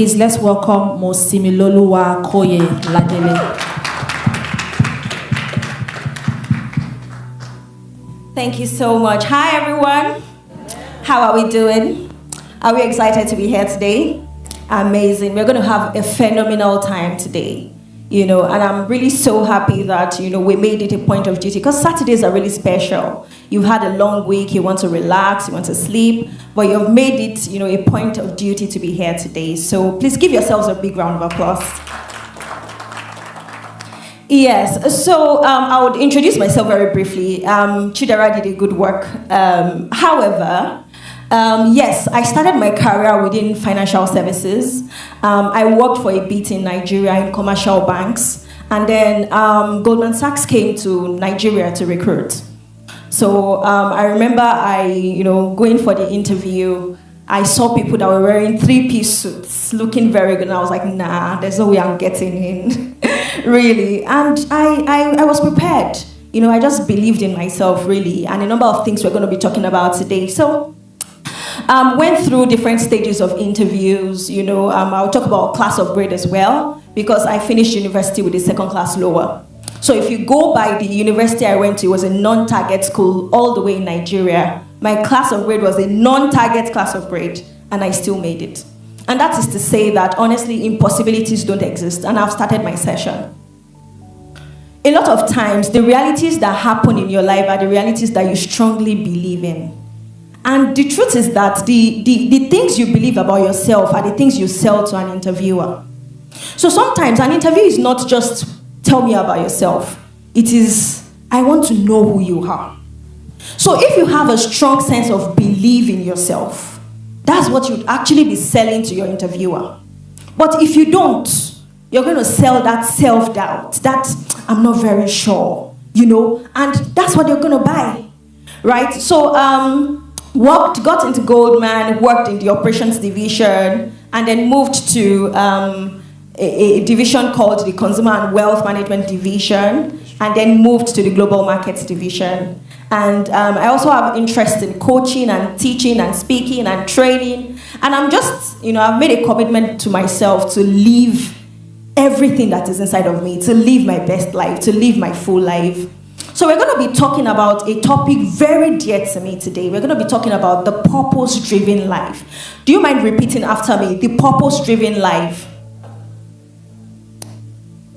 Please let's welcome Simi Koye-Ladele. Thank you so much. Hi everyone. How are we doing? Are we excited to be here today? Amazing. We're going to have a phenomenal time today. And I'm really so happy that, we made it a point of duty, because Saturdays are really special. You've had a long week, you want to relax, you want to sleep, but you've made it, a point of duty to be here today. So please give yourselves a big round of applause. Yes, so I would introduce myself very briefly. Chidera did a good work. However, yes, I started my career within financial services. I worked for a bit in Nigeria in commercial banks, and then Goldman Sachs came to Nigeria to recruit. So I remember going for the interview. I saw people that were wearing three-piece suits, looking very good, and I was like, nah, there's no way I'm getting in, really. And I was prepared. I just believed in myself, really, and a number of things we're going to be talking about today. So went through different stages of interviews. I'll talk about class of grade as well, because I finished university with a second class lower. So if you go by the university I went to, it was a non-target school all the way in Nigeria. My class of grade was a non-target class of grade, and I still made it. And that is to say that, honestly, impossibilities don't exist, and I've started my session. A lot of times, the realities that happen in your life are the realities that you strongly believe in. And the truth is that the things you believe about yourself are the things you sell to an interviewer. So sometimes an interview is not just tell me about yourself. It is, I want to know who you are. So if you have a strong sense of belief in yourself, that's what you'd actually be selling to your interviewer. But if you don't, you're going to sell that self-doubt, that I'm not very sure, and that's what you're going to buy, right? So got into Goldman, worked in the operations division, and then moved to a division called the Consumer and Wealth Management Division, and then moved to the Global Markets Division. And I also have interest in coaching and teaching and speaking and training. And I'm just, I've made a commitment to myself to live everything that is inside of me, to live my best life, to live my full life. So we're going to be talking about a topic very dear to me today. We're going to be talking about the purpose-driven life. Do you mind repeating after me? The purpose-driven life.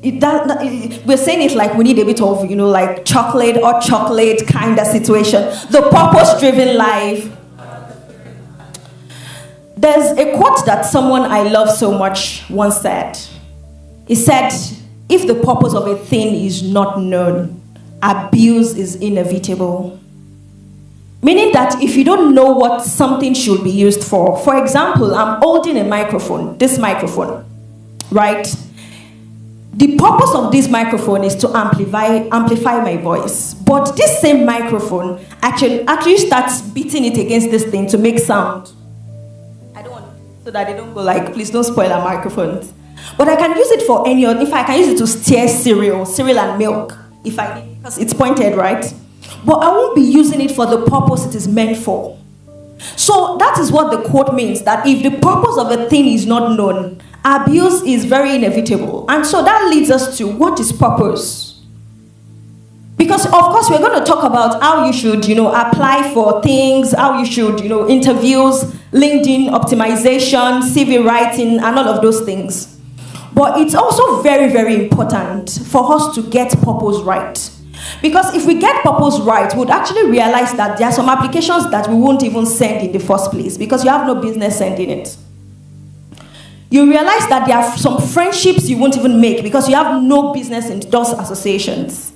We're saying it like we need a bit of, like chocolate or chocolate kind of situation. The purpose-driven life. There's a quote that someone I love so much once said. He said, if the purpose of a thing is not known, abuse is inevitable. Meaning that if you don't know what something should be used for example, I'm holding a microphone, this microphone, right? The purpose of this microphone is to amplify my voice. But this same microphone actually starts beating it against this thing to make sound. I don't want, so that they don't go like, please don't spoil our microphones. But I can use it for any other, if I can use it to stir cereal and milk, if I need, because it's pointed, right? But I won't be using it for the purpose it is meant for. So that is what the quote means, that if the purpose of a thing is not known, abuse is very inevitable. And so that leads us to, what is purpose? Because of course we're going to talk about how you should, apply for things, how you should, interviews, LinkedIn optimization, CV writing, and all of those things. But it's also very, very important for us to get purpose right. Because if we get purpose right, we'll actually realize that there are some applications that we won't even send in the first place, because you have no business sending it. You realize that there are some friendships you won't even make because you have no business in those associations.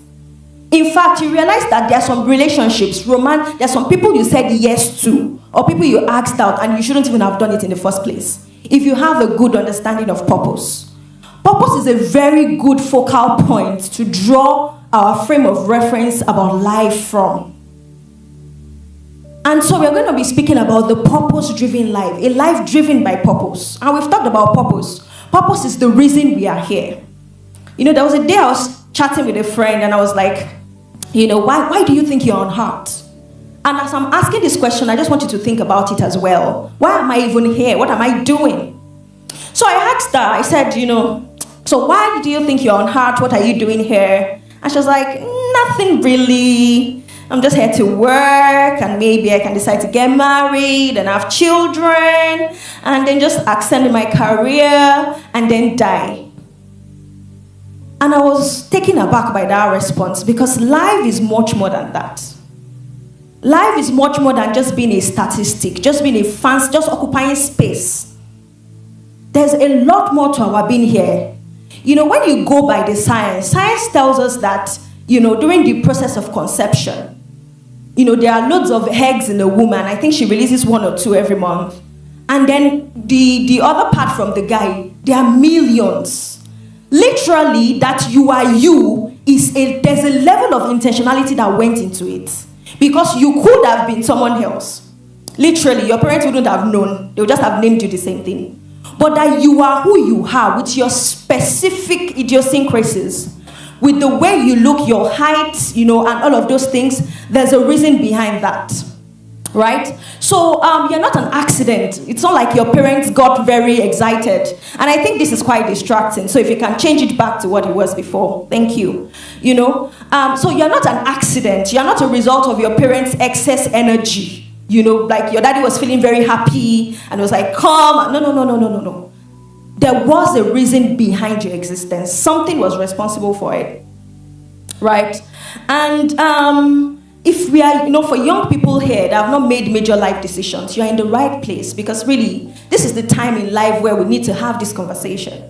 In fact, you realize that there are some relationships, there are some people you said yes to, or people you asked out and you shouldn't even have done it in the first place, if you have a good understanding of purpose. Purpose is a very good focal point to draw our frame of reference about life from. And so we're going to be speaking about the purpose-driven life, a life driven by purpose. And we've talked about purpose. Purpose is the reason we are here. There was a day I was chatting with a friend and I was like, why do you think you're on heart? And as I'm asking this question, I just want you to think about it as well. Why am I even here? What am I doing? So I asked her, I said, so why do you think you're on heart? What are you doing here? And she was like, nothing really. I'm just here to work, and maybe I can decide to get married and have children, and then just extend my career and then die. And I was taken aback by that response, because life is much more than that. Life is much more than just being a statistic, just being a fancy, just occupying space. There's a lot more to our being here. When you go by the science tells us that, during the process of conception, there are loads of eggs in a woman. I think she releases 1 or 2 every month. And then the other part from the guy, there are millions. Literally, that you are you, there's a level of intentionality that went into it. Because you could have been someone else. Literally, your parents wouldn't have known. They would just have named you the same thing. But that you are who you are with your specific idiosyncrasies. With the way you look, your height, and all of those things, there's a reason behind that, right? So you're not an accident. It's not like your parents got very excited. And I think this is quite distracting. So if you can change it back to what it was before, thank you. So you're not an accident. You're not a result of your parents' excess energy. Like your daddy was feeling very happy and was like, come. No. There was a reason behind your existence. Something was responsible for it, right? And if we are, for young people here that have not made major life decisions, you're in the right place, because really, this is the time in life where we need to have this conversation.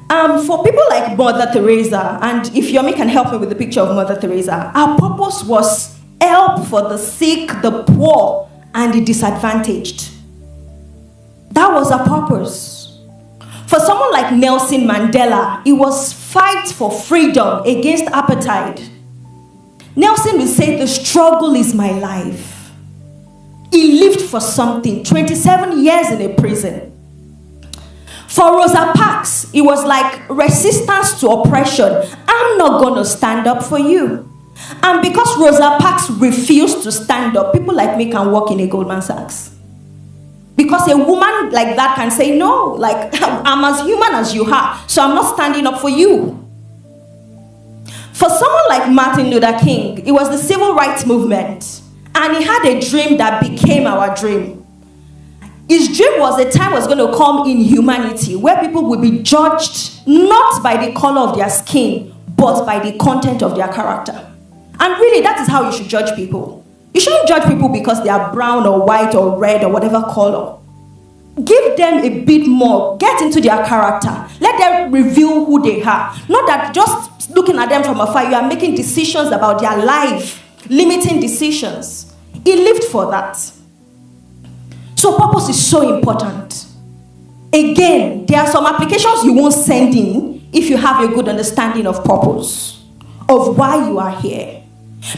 For people like Mother Teresa, and if Yomi can help me with the picture of Mother Teresa, our purpose was help for the sick, the poor, and the disadvantaged. That was our purpose. For someone like Nelson Mandela, it was fight for freedom against apartheid. Nelson would say, the struggle is my life. He lived for something, 27 years in a prison. For Rosa Parks, it was like resistance to oppression. I'm not going to stand up for you. And because Rosa Parks refused to stand up, people like me can work in a Goldman Sachs. Because a woman like that can say, no, like, I'm as human as you are, so I'm not standing up for you. For someone like Martin Luther King, it was the civil rights movement. And he had a dream that became our dream. His dream was a time was going to come in humanity where people will be judged not by the color of their skin, but by the content of their character. And really, that is how you should judge people. You shouldn't judge people because they are brown or white or red or whatever color. Give them a bit more. Get into their character. Let them reveal who they are. Not that just looking at them from afar, you are making decisions about their life, limiting decisions. He lived for that. So purpose is so important. Again, there are some applications you won't send in if you have a good understanding of purpose, of why you are here.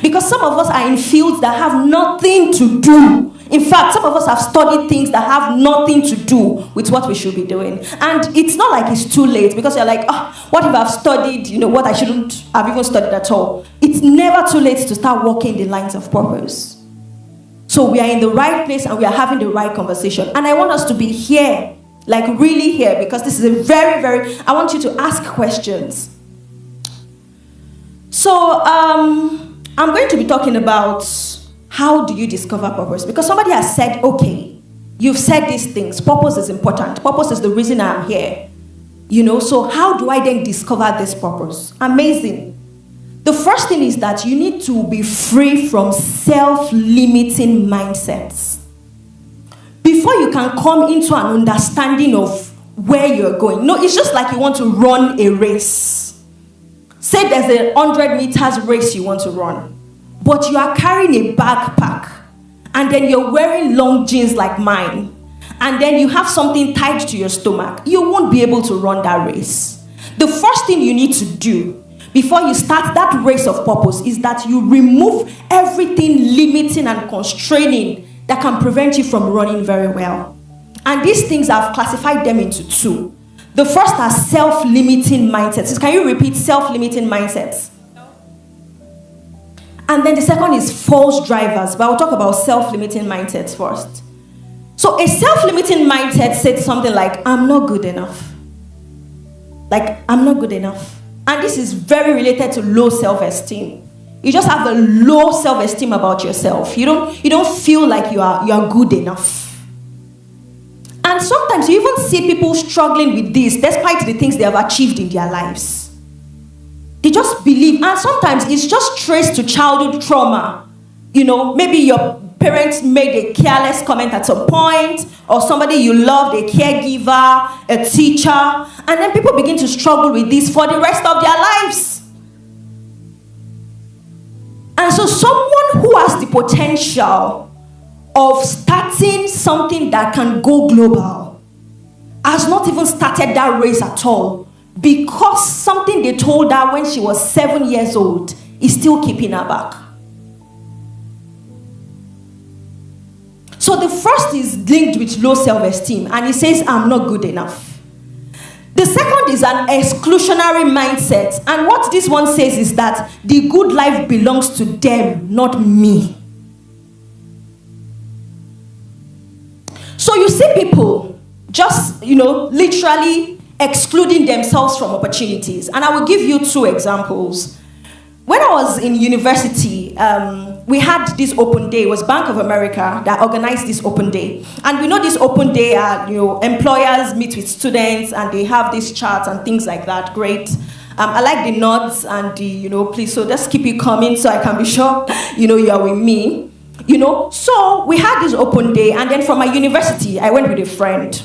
Because some of us are in fields that have nothing to do. In fact, some of us have studied things that have nothing to do with what we should be doing. And it's not like it's too late, because you're like, what if I've studied, what I shouldn't have even studied at all? It's never too late to start walking the lines of purpose. So we are in the right place and we are having the right conversation. And I want us to be here, like really here, because this is a very, very, I want you to ask questions. So, I'm going to be talking about how do you discover purpose? Because somebody has said, okay, you've said these things. Purpose is important. Purpose is the reason I'm here. So how do I then discover this purpose? Amazing. The first thing is that you need to be free from self-limiting mindsets. Before you can come into an understanding of where you're going. No, it's just like you want to run a race. Say there's a 100 meters race you want to run, but you are carrying a backpack, and then you're wearing long jeans like mine, and then you have something tied to your stomach. You won't be able to run that race. The first thing you need to do before you start that race of purpose is that you remove everything limiting and constraining that can prevent you from running very well. And these things, I've classified them into 2. The first are self-limiting mindsets. Can you repeat self-limiting mindsets? No. And then the second is false drivers. But I'll talk about self-limiting mindsets first. So a self-limiting mindset said something like, I'm not good enough. Like, I'm not good enough. And this is very related to low self-esteem. You just have a low self-esteem about yourself. You don't feel like you are good enough. And sometimes you even see people struggling with this despite the things they have achieved in their lives. They just believe, and sometimes it's just traced to childhood trauma. You know, maybe your parents made a careless comment at some point, or somebody you loved, a caregiver, a teacher, and then people begin to struggle with this for the rest of their lives. And so someone who has the potential of starting something that can go global has not even started that race at all, because something they told her when she was 7 years old is still keeping her back. So the first is linked with low self-esteem, and it says, I'm not good enough. The second is an exclusionary mindset, and what this one says is that the good life belongs to them, not me. So you see people just, literally excluding themselves from opportunities. And I will give you 2 examples. When I was in university, we had this open day. It was Bank of America that organized this open day. And we know this open day are, employers meet with students and they have these charts and things like that. Great. I like the nods and the, please, so just keep it coming so I can be sure, you are with me. So we had this open day, and then from my university, I went with a friend.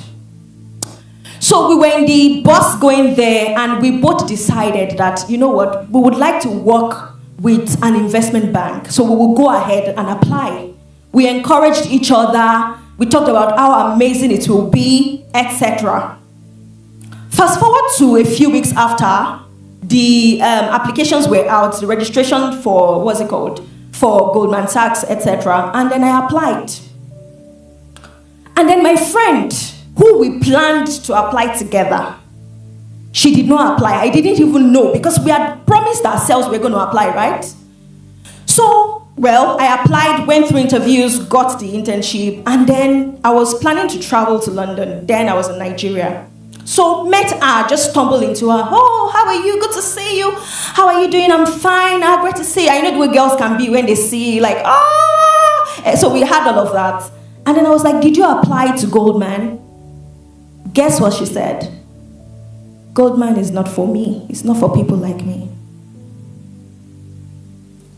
So we were in the bus going there, and we both decided that, we would like to work with an investment bank. So we will go ahead and apply. We encouraged each other. We talked about how amazing it will be, etc. Fast forward to a few weeks after, the applications were out, the registration for, for Goldman Sachs, etc. And then I applied. And then my friend, who we planned to apply together, she did not apply. I didn't even know, because we had promised ourselves we were going to apply, right? So, I applied, went through interviews, got the internship, and then I was planning to travel to London. Then I was in Nigeria. So met her, just stumbled into her. Oh, how are you? Good to see you. How are you doing? I'm fine. Great to see you. I know the way girls can be when they see, like, ah. So we had all of that. And then I was like, did you apply to Goldman? Guess what she said? Goldman is not for me. It's not for people like me.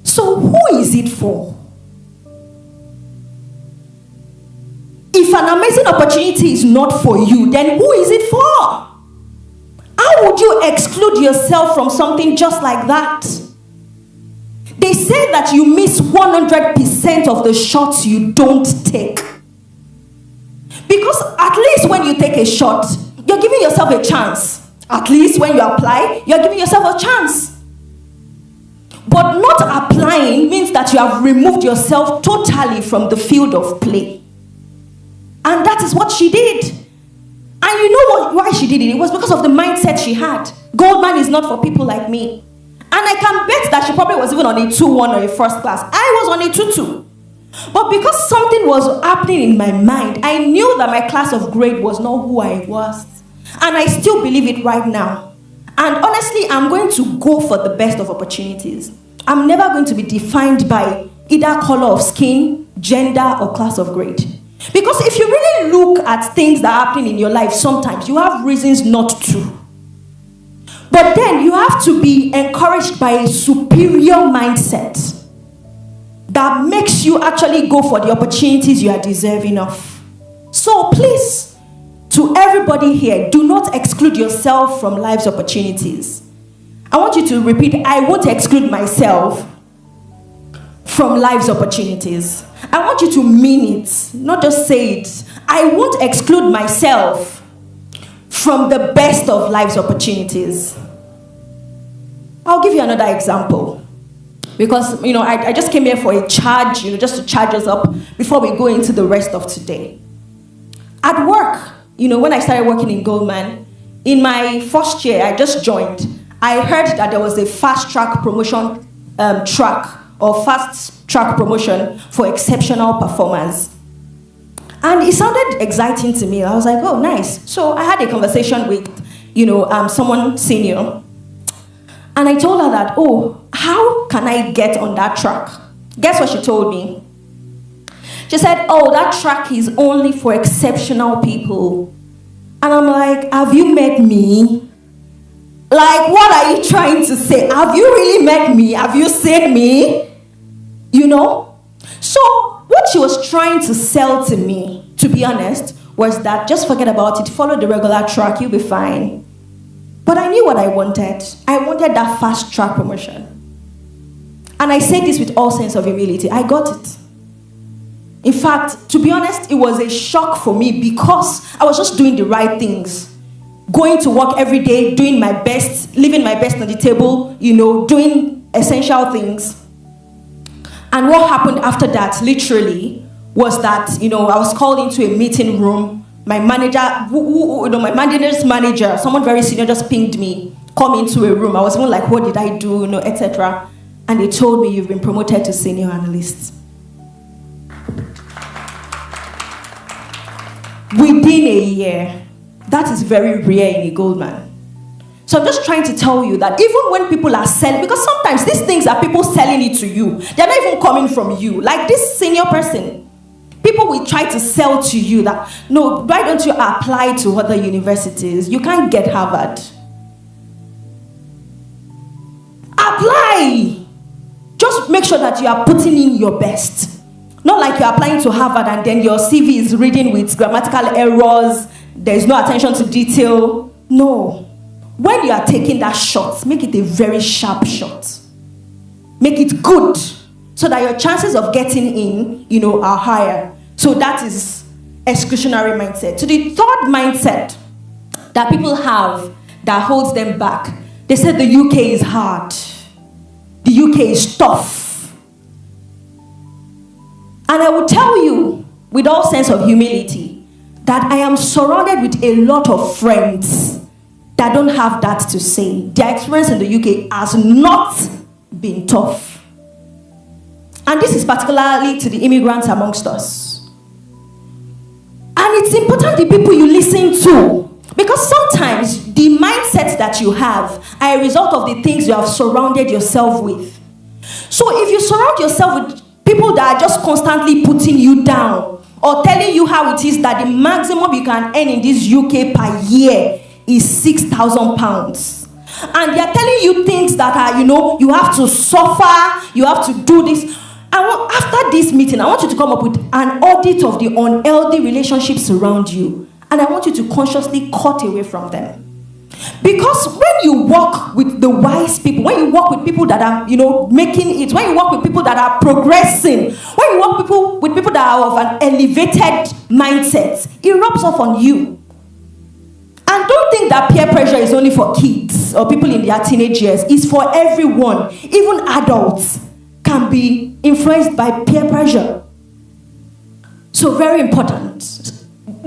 So who is it for? If an amazing opportunity is not for you, then who is it for? How would you exclude yourself from something just like that? They say that you miss 100% of the shots you don't take. Because at least when you take a shot, you're giving yourself a chance. At least when you apply, you're giving yourself a chance. But not applying means that you have removed yourself totally from the field of play. And that is what she did. And you know why she did it? It was because of the mindset she had. Goldman is not for people like me. And I can bet that she probably was even on a 2-1 or a first class. I was on a 2-2. But because something was happening in my mind, I knew that my class of grade was not who I was. And I still believe it right now. And honestly, I'm going to go for the best of opportunities. I'm never going to be defined by either color of skin, gender, or class of grade. Because if you really look at things that are happening in your life, sometimes you have reasons not to. But then you have to be encouraged by a superior mindset that makes you actually go for the opportunities you are deserving of. So please, to everybody here, do not exclude yourself from life's opportunities. I want you to repeat, I won't exclude myself from life's opportunities. I want you to mean it, not just say it. I won't exclude myself from the best of life's opportunities. I'll give you another example. Because, I just came here for a charge, just to charge us up before we go into the rest of today. At work, when I started working in Goldman, in my first year, I just joined. I heard that there was a fast-track promotion fast-track promotion for exceptional performers. And it sounded exciting to me. I was like, oh, nice. So I had a conversation with, someone senior. And I told her that, oh, how can I get on that track? Guess what she told me? She said, oh, that track is only for exceptional people. And I'm like, have you met me? Like, what are you trying to say? Have you really met me? Have you seen me? So what she was trying to sell to me, to be honest, was that just forget about it, follow the regular track, you'll be fine. But I knew what I wanted. I wanted that fast track promotion. And I say this with all sense of humility. I got it. In fact, to be honest, it was a shock for me because I was just doing the right things. Going to work every day, doing my best, leaving my best on the table, doing essential things. And what happened after that, literally, was that, I was called into a meeting room. My manager, my manager's manager, someone very senior just pinged me, come into a room. I was even like, what did I do, etc. And they told me, you've been promoted to senior analyst. Within a year. That is very rare in a Goldman. So I'm just trying to tell you that even when people are selling, because sometimes these things are people selling it to you. They're not even coming from you. Like this senior person, people will try to sell to you that, no, why don't you apply to other universities? You can't get Harvard. Apply. Just make sure that you are putting in your best. Not like you're applying to Harvard and then your CV is reading with grammatical errors. There's no attention to detail. No. When you are taking that shot, make it a very sharp shot. Make it good so that your chances of getting in, are higher. So that is exclusionary mindset. So the third mindset that people have that holds them back, they said the UK is hard. The UK is tough. And I will tell you, with all sense of humility, that I am surrounded with a lot of friends that don't have that to say. Their experience in the UK has not been tough. And this is particularly to the immigrants amongst us. And it's important the people you listen to. Because sometimes the mindset that you have are a result of the things you have surrounded yourself with. So if you surround yourself with people that are just constantly putting you down or telling you how it is that the maximum you can earn in this UK per year is £6,000. And they're telling you things that are, you have to suffer, you have to do this. After this meeting, I want you to come up with an audit of the unhealthy relationships around you. And I want you to consciously cut away from them. Because when you work with the wise people, when you work with people that are, making it, when you work with people that are progressing, when you work with people that are of an elevated mindset, it rubs off on you. And don't think that peer pressure is only for kids or people in their teenage years. It's for everyone. Even adults can be influenced by peer pressure. So very important.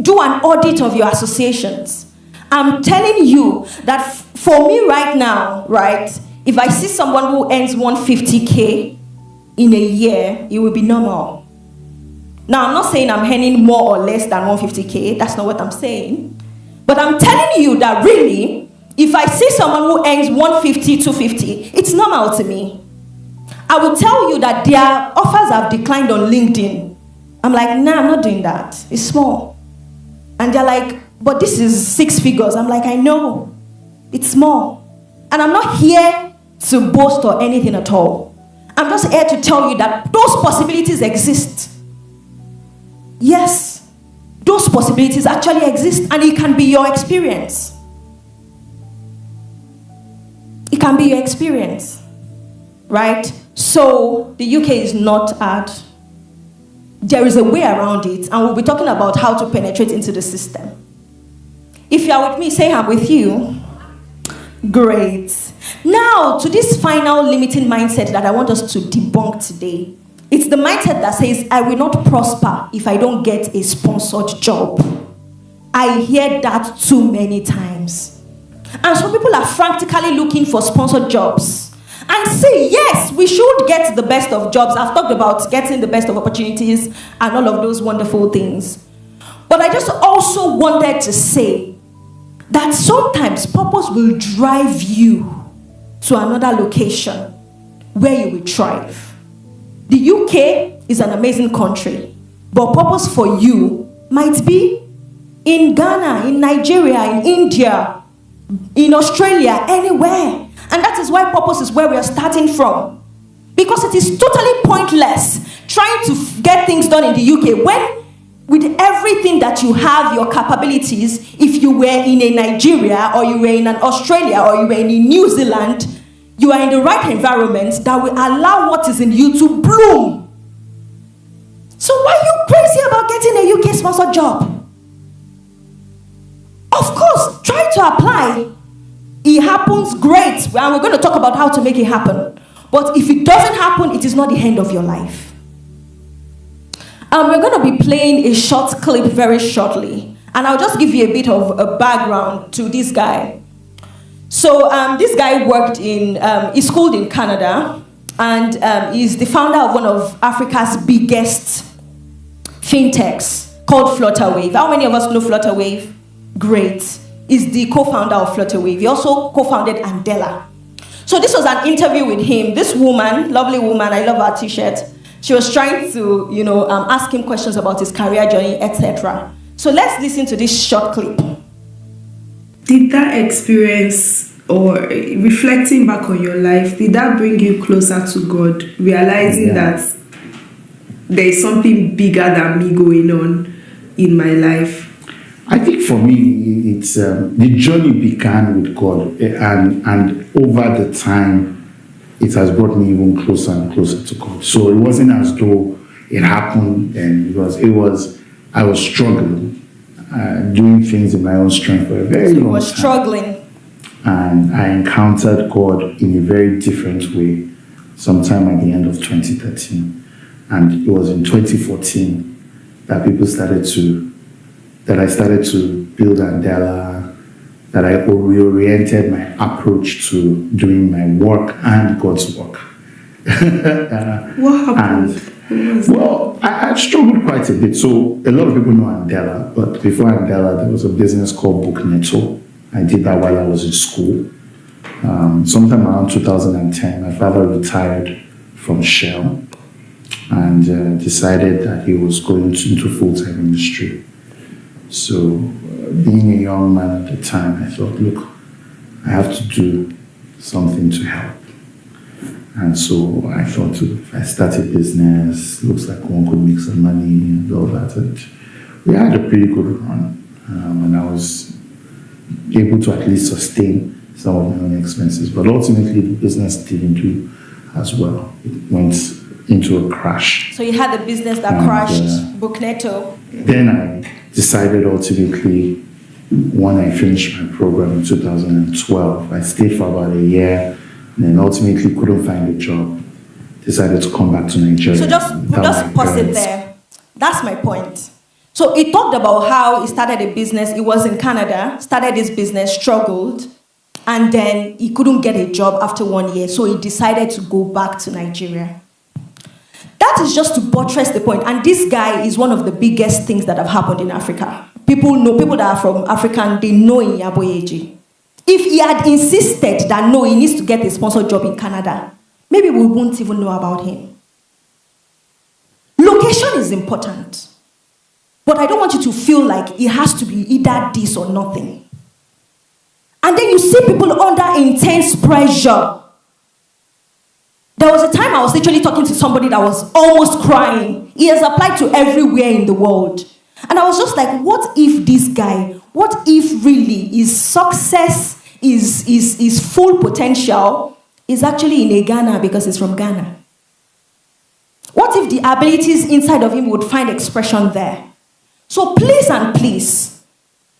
Do an audit of your associations. I'm telling you that for me right now, right, if I see someone who earns 150K in a year, it will be normal. Now, I'm not saying I'm earning more or less than 150K. That's not what I'm saying. But I'm telling you that really, if I see someone who earns 150, 250, it's normal to me. I will tell you that their offers have declined on LinkedIn. I'm like, nah, I'm not doing that. It's small. And they're like, but this is 6 figures. I'm like, I know. It's small. And I'm not here to boast or anything at all. I'm just here to tell you that those possibilities exist. Yes, those possibilities actually exist, and it can be your experience. It can be your experience, right? So the UK is not hard. There is a way around it, and we'll be talking about how to penetrate into the system. If you are with me, say I'm with you. Great. Now, to this final limiting mindset that I want us to debunk today. It's the mindset that says, I will not prosper if I don't get a sponsored job. I hear that too many times. And some people are frantically looking for sponsored jobs. And say, yes, we should get the best of jobs. I've talked about getting the best of opportunities and all of those wonderful things. But I just also wanted to say that sometimes purpose will drive you to another location where you will thrive. The UK is an amazing country, but purpose for you might be in Ghana, in Nigeria, in India, in Australia, anywhere. And that is why purpose is where we are starting from. Because it is totally pointless trying to get things done in the UK when, with everything that you have, your capabilities, if you were in a Nigeria or you were in an Australia or you were in a New Zealand, you are in the right environment that will allow what is in you to bloom. So why are you crazy about getting a UK sponsored job? Of course, try to apply. It happens, great. And we're going to talk about how to make it happen. But if it doesn't happen, it is not the end of your life. We're going to be playing a short clip very shortly. And I'll just give you a bit of a background to this guy. So this guy worked in, he schooled in Canada. And he's the founder of one of Africa's biggest fintechs called Flutterwave. How many of us know Flutterwave? Great. He's the co-founder of Flutterwave. He also co-founded Andela. So this was an interview with him. This woman, lovely woman, I love her t-shirt. She was trying to, ask him questions about his career journey, etc. So let's listen to this short clip. Did that experience, or reflecting back on your life, did that bring you closer to God, realizing that there is something bigger than me going on in my life? I think for me, it's the journey began with God, and over the time, it has brought me even closer and closer to God. So it wasn't as though it happened, and it was I was struggling, doing things in my own strength for a very long time. You were struggling, and I encountered God in a very different way, sometime at the end of 2013, and it was in 2014 that I started to build Andela, that I reoriented my approach to doing my work and God's work. What happened? Well, I struggled quite a bit. So a lot of people know Andela, but before Andela, there was a business called Bookneto. I did that while I was in school. Sometime around 2010, my father retired from Shell and decided that he was going into full-time industry. So, being a young man at the time, I thought, look, I have to do something to help. And so I thought, if I start a business, looks like one could make some money and all that. And we had a pretty good run. And I was able to at least sustain some of my own expenses. But ultimately, the business didn't do as well. It went into a crash. So you had the business that crashed, Bookneto. Then I decided ultimately, when I finished my program in 2012, I stayed for about a year, and then ultimately couldn't find a job. Decided to come back to Nigeria. So just pause it there. That's my point. So he talked about how he started a business. He was in Canada, started his business, struggled, and then he couldn't get a job after 1 year. So he decided to go back to Nigeria. That is just to buttress the point. And this guy is one of the biggest things that have happened in Africa. People that are from Africa, they know in Yaboyeji. If he had insisted that no, he needs to get a sponsored job in Canada, maybe we won't even know about him. Location is important. But I don't want you to feel like it has to be either this or nothing. And then you see people under intense pressure. There was a time I was literally talking to somebody that was almost crying. He has applied to everywhere in the world. And I was just like, what if this guy, what if really his success, his full potential is actually in Ghana because he's from Ghana? What if the abilities inside of him would find expression there? So please and please,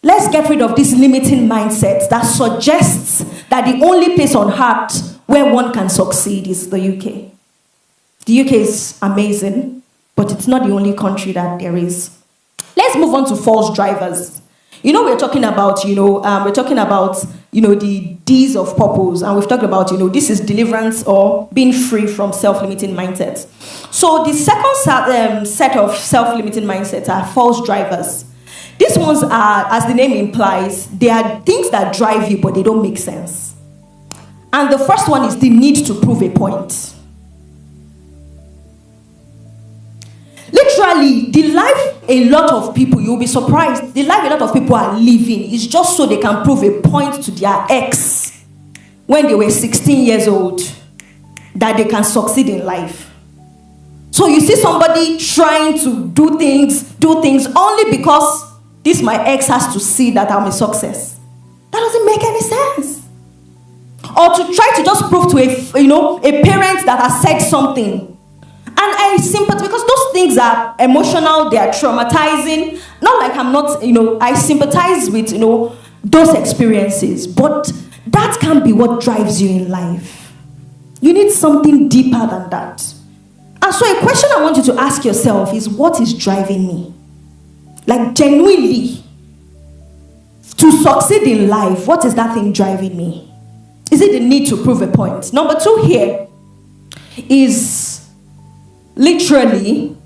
let's get rid of this limiting mindset that suggests that the only place on earth where one can succeed is the UK. The UK is amazing, but it's not the only country that there is. Let's move on to false drivers. We're talking about, the D's of purpose, and we've talked about, this is deliverance or being free from self-limiting mindsets. So the second set of self-limiting mindsets are false drivers. These ones are, as the name implies, they are things that drive you, but they don't make sense. And the first one is the need to prove a point. Literally, the life a lot of people, you'll be surprised, the life a lot of people are living is just so they can prove a point to their ex when they were 16 years old that they can succeed in life. So you see somebody trying to do things only because this my ex has to see that I'm a success. That doesn't make any sense. Or to try to just prove to a parent that has said something. And I sympathize because those things are emotional, they are traumatizing. Not like I'm not, I sympathize with, those experiences. But that can't be what drives you in life. You need something deeper than that. And so a question I want you to ask yourself is, what is driving me? Like genuinely, to succeed in life, what is that thing driving me? Is it the need to prove a point? Number 2 here is literally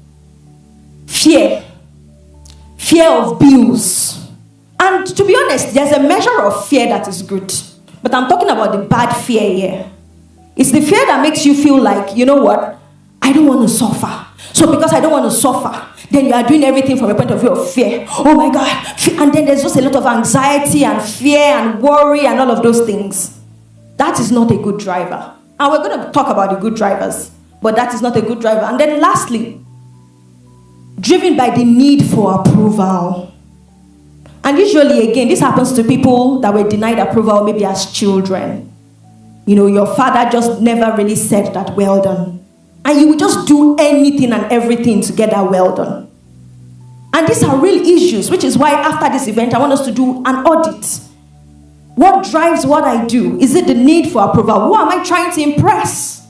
fear. Fear of bills. And to be honest, there's a measure of fear that is good. But I'm talking about the bad fear here. It's the fear that makes you feel like, you know what? I don't want to suffer. So because I don't want to suffer, then you are doing everything from a point of view of fear. Oh my God. And then there's just a lot of anxiety and fear and worry and all of those things. That is not a good driver. And we're going to talk about the good drivers. But that is not a good driver. And then lastly, driven by the need for approval. And usually, again, this happens to people that were denied approval maybe as children. Your father just never really said that well done. And you would just do anything and everything to get that well done. And these are real issues, which is why after this event, I want us to do an audit. What drives what I do? Is it the need for approval? Who am I trying to impress?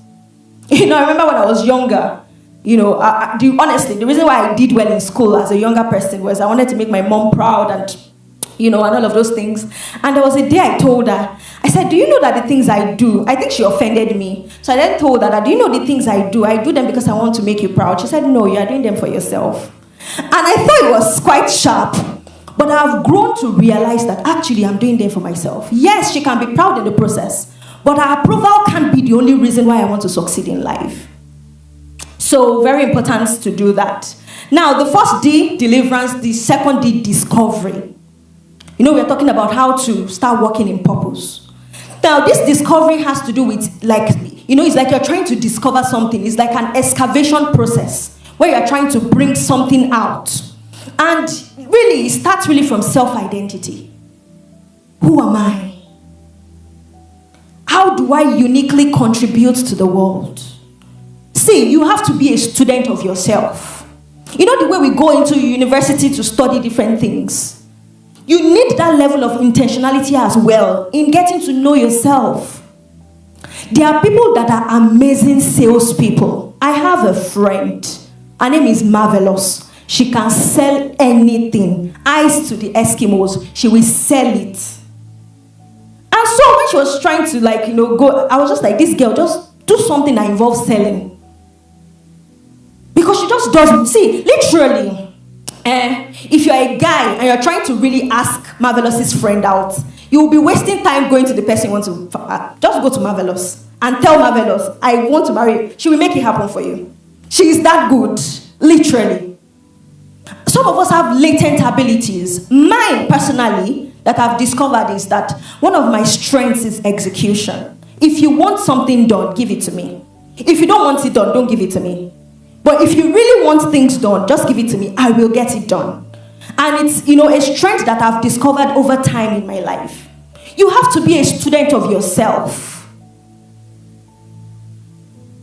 I remember when I was younger, honestly, the reason why I did well in school as a younger person was I wanted to make my mom proud and and all of those things. And there was a day I told her, I said, do you know that the things I do, I think she offended me. So I then told her that, do you know the things I do them because I want to make you proud. She said, no, you are doing them for yourself. And I thought it was quite sharp. But I've grown to realize that actually I'm doing them for myself. Yes, she can be proud in the process. But her approval can't be the only reason why I want to succeed in life. So very important to do that. Now, the first D, deliverance. The second D, discovery. We're talking about how to start working in purpose. Now, this discovery has to do with, it's like you're trying to discover something. It's like an excavation process where you're trying to bring something out. And really, it starts really from self-identity. Who am I? How do I uniquely contribute to the world? See, you have to be a student of yourself. The way we go into university to study different things. You need that level of intentionality as well in getting to know yourself. There are people that are amazing salespeople. I have a friend. Her name is Marvelous. She can sell anything. Ice to the Eskimos. She will sell it. And so when she was trying to go, I was just like, this girl, just do something that involves selling. Because she just doesn't. See, literally, if you're a guy and you're trying to really ask Marvelous's friend out, you will be wasting time going to the person you want to. Just go to Marvelous and tell Marvelous, I want to marry. She will make it happen for you. She is that good, literally. Some of us have latent abilities. Mine, personally, that I've discovered is that one of my strengths is execution. If you want something done, give it to me. If you don't want it done, don't give it to me. But if you really want things done, just give it to me. I will get it done. And it's, a strength that I've discovered over time in my life. You have to be a student of yourself.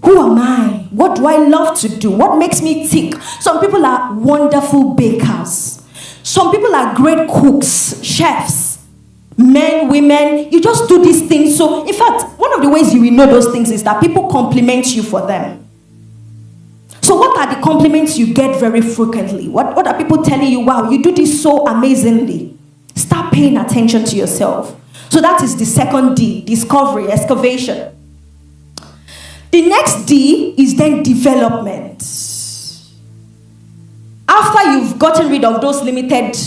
Who am I? What do I love to do? What makes me tick? Some people are wonderful bakers. Some people are great cooks, chefs, men, women. You just do these things. So, in fact, one of the ways you will know those things is that people compliment you for them. So what are the compliments you get very frequently? What are people telling you? Wow, you do this so amazingly. Start paying attention to yourself. So that is the second D, discovery, excavation. The next D is then development. After you've gotten rid of those limited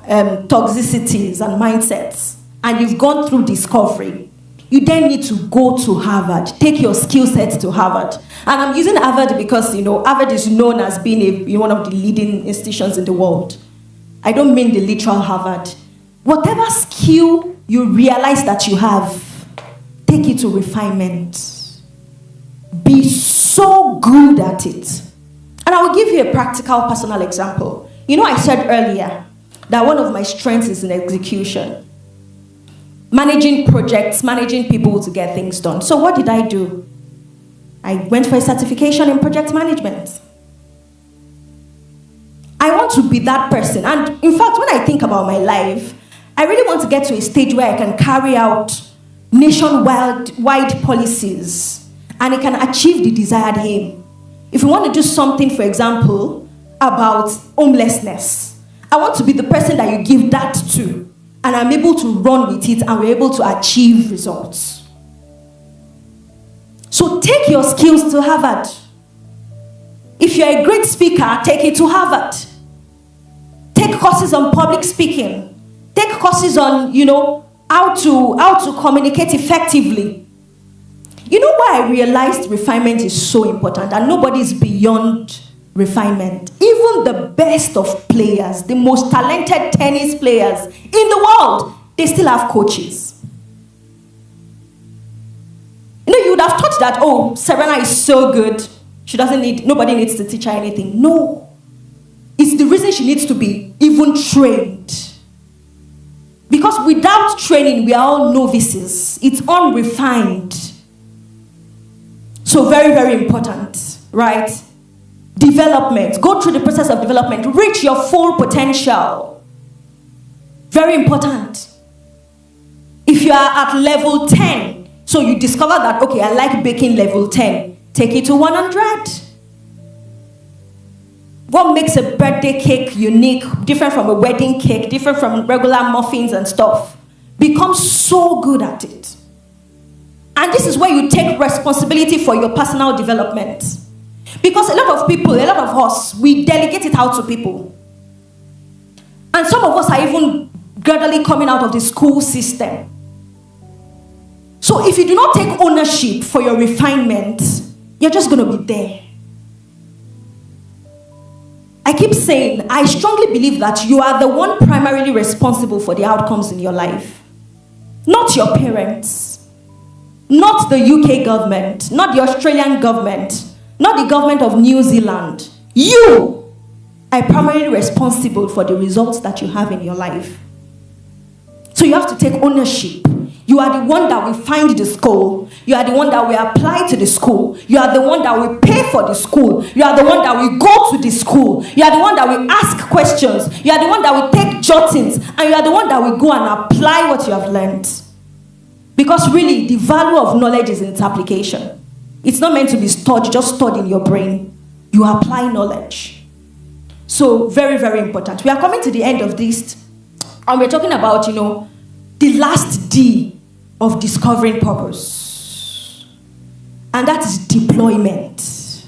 toxicities and mindsets, and you've gone through discovery, you then need to go to Harvard, take your skill set to Harvard. And I'm using Harvard because, Harvard is known as being one of the leading institutions in the world. I don't mean the literal Harvard. Whatever skill you realize that you have, take it to refinement. Be so good at it. And I will give you a practical, personal example. I said earlier that one of my strengths is in execution. Managing projects, managing people to get things done. So what did I do? I went for a certification in project management. I want to be that person. And in fact, when I think about my life, I really want to get to a stage where I can carry out nationwide policies and it can achieve the desired aim. If you want to do something, for example, about homelessness, I want to be the person that you give that to. And I'm able to run with it and we're able to achieve results. So take your skills to Harvard. If you're a great speaker, take it to Harvard. Take courses on public speaking. Take courses on, how to communicate effectively. You know why I realized refinement is so important and nobody is beyond refinement. Even the best of players, the most talented tennis players in the world, they still have coaches. You would have thought that, oh, Serena is so good, nobody needs to teach her anything. No. It's the reason she needs to be even trained. Because without training, we are all novices. It's unrefined. So very, very important, right? Development. Go through the process of development. Reach your full potential. Very important. If you are at level 10, so you discover that, okay, I like baking level 10, take it to 100. What makes a birthday cake unique, different from a wedding cake, different from regular muffins and stuff? Become so good at it. And this is where you take responsibility for your personal development. Because a lot of people, a lot of us, we delegate it out to people. And some of us are even gradually coming out of the school system. So if you do not take ownership for your refinement, you're just going to be there. I keep saying, I strongly believe that you are the one primarily responsible for the outcomes in your life. Not your parents, not the UK government, not the Australian government, not the government of New Zealand. You are primarily responsible for the results that you have in your life. So you have to take ownership. You are the one that will find the school. You are the one that will apply to the school. You are the one that will pay for the school. You are the one that will go to the school. You are the one that will ask questions. You are the one that will take jottings. And you are the one that will go and apply what you have learned. Because really, the value of knowledge is in its application. It's not meant to be stored, just stored in your brain. You apply knowledge. So, very, very important. We are coming to the end of this. And we're talking about, the last D of discovering purpose. And that is deployment.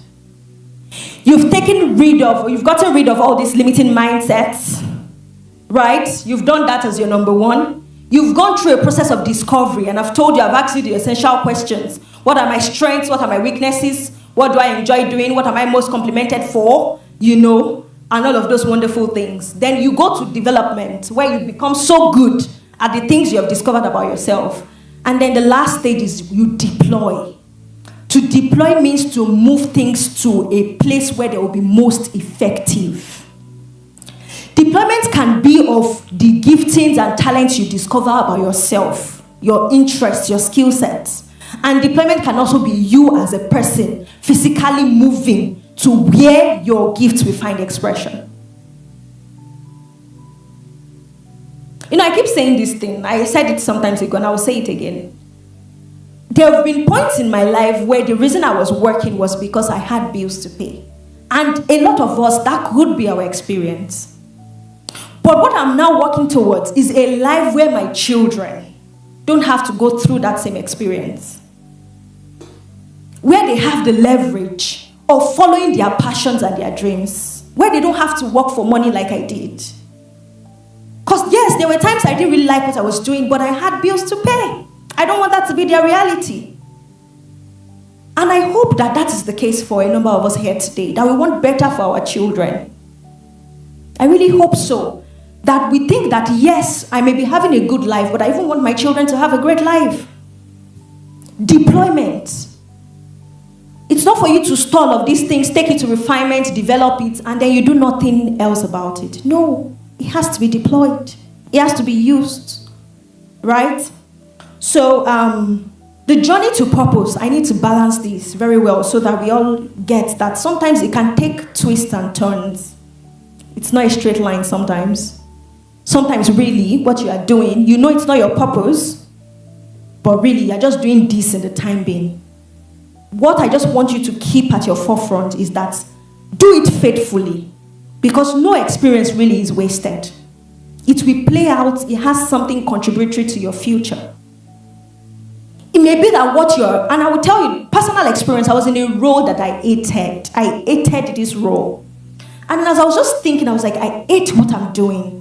You've gotten rid of all these limiting mindsets, right? You've done that as your number one. You've gone through a process of discovery, and I've told you, I've asked you the essential questions. What are my strengths? What are my weaknesses? What do I enjoy doing? What am I most complimented for? And all of those wonderful things. Then you go to development, where you become so good at the things you have discovered about yourself. And then the last stage is you deploy. To deploy means to move things to a place where they will be most effective. Deployment can be of the giftings and talents you discover about yourself, your interests, your skill sets. And deployment can also be you as a person physically moving to where your gifts will find expression. I keep saying this thing. I said it sometimes ago and I will say it again. There have been points in my life where the reason I was working was because I had bills to pay. And a lot of us, that could be our experience. But what I'm now working towards is a life where my children don't have to go through that same experience. Where they have the leverage of following their passions and their dreams. Where they don't have to work for money like I did. Because yes, there were times I didn't really like what I was doing, but I had bills to pay. I don't want that to be their reality. And I hope that that is the case for a number of us here today, that we want better for our children. I really hope so. That we think that, yes, I may be having a good life, but I even want my children to have a great life. Deployment. It's not for you to store all of these things, take it to refinement, develop it, and then you do nothing else about it. No, it has to be deployed. It has to be used, right? So, the journey to purpose, I need to balance this very well so that we all get that sometimes it can take twists and turns. It's not a straight line sometimes. Sometimes really what you are doing, you know it's not your purpose, but really you're just doing this in the time being. What I just want you to keep at your forefront is that do it faithfully, because no experience really is wasted. It will play out, it has something contributory to your future. It may be that what you're, and I will tell you, personal experience, I was in a role that I hated. I hated this role. And as I was just thinking, I was like, I hate what I'm doing.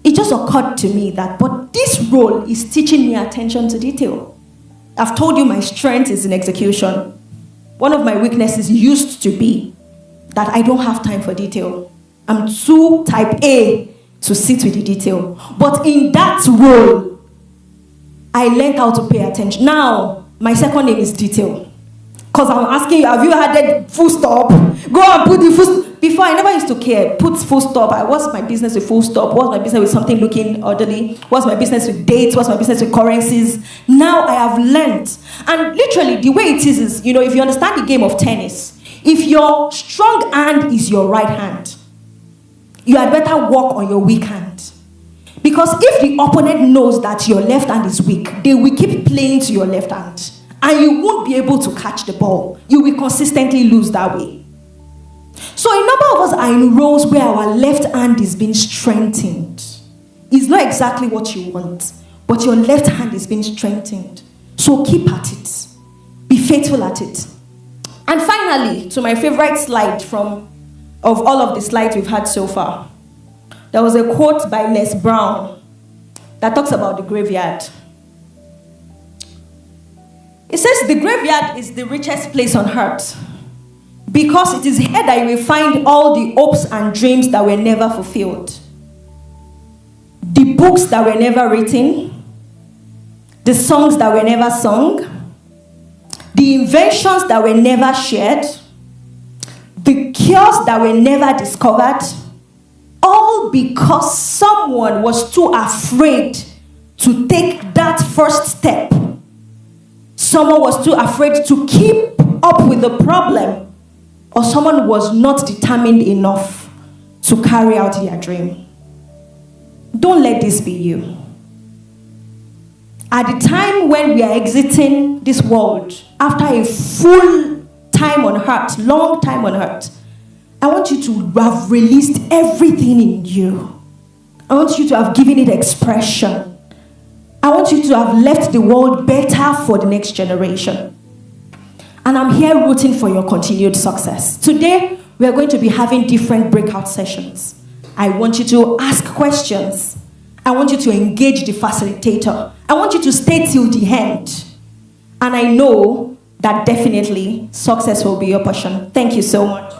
It just occurred to me that, but this role is teaching me attention to detail. I've told you my strength is in execution. One of my weaknesses used to be that I don't have time for detail. I'm too type A to sit with the detail. But in that role, I learned how to pay attention. Now, my second name is detail. Because I'm asking you, have you added full stop? Go and put the full stop. Before, I never used to care. Put full stop. What's my business with full stop? What's my business with something looking orderly? What's my business with dates? What's my business with currencies? Now I have learned. And literally, the way it is, if you understand the game of tennis, if your strong hand is your right hand, you had better work on your weak hand. Because if the opponent knows that your left hand is weak, they will keep playing to your left hand. And you won't be able to catch the ball. You will consistently lose that way. So a number of us are in roles where our left hand is being strengthened. It's not exactly what you want, but your left hand is being strengthened. So keep at it. Be faithful at it. And finally, to my favorite slide of all of the slides we've had so far, there was a quote by Les Brown that talks about the graveyard. It says, the graveyard is the richest place on earth because it is here that you will find all the hopes and dreams that were never fulfilled, the books that were never written, the songs that were never sung, the inventions that were never shared, the cures that were never discovered, all because someone was too afraid to take that first step. Someone was too afraid to keep up with the problem, or someone was not determined enough to carry out their dream. Don't let this be you. At the time when we are exiting this world, after a full time on earth, long time on earth, I want you to have released everything in you. I want you to have given it expression. I want you to have left the world better for the next generation. And I'm here rooting for your continued success. Today, we are going to be having different breakout sessions. I want you to ask questions. I want you to engage the facilitator. I want you to stay till the end. And I know that definitely success will be your portion. Thank you so much.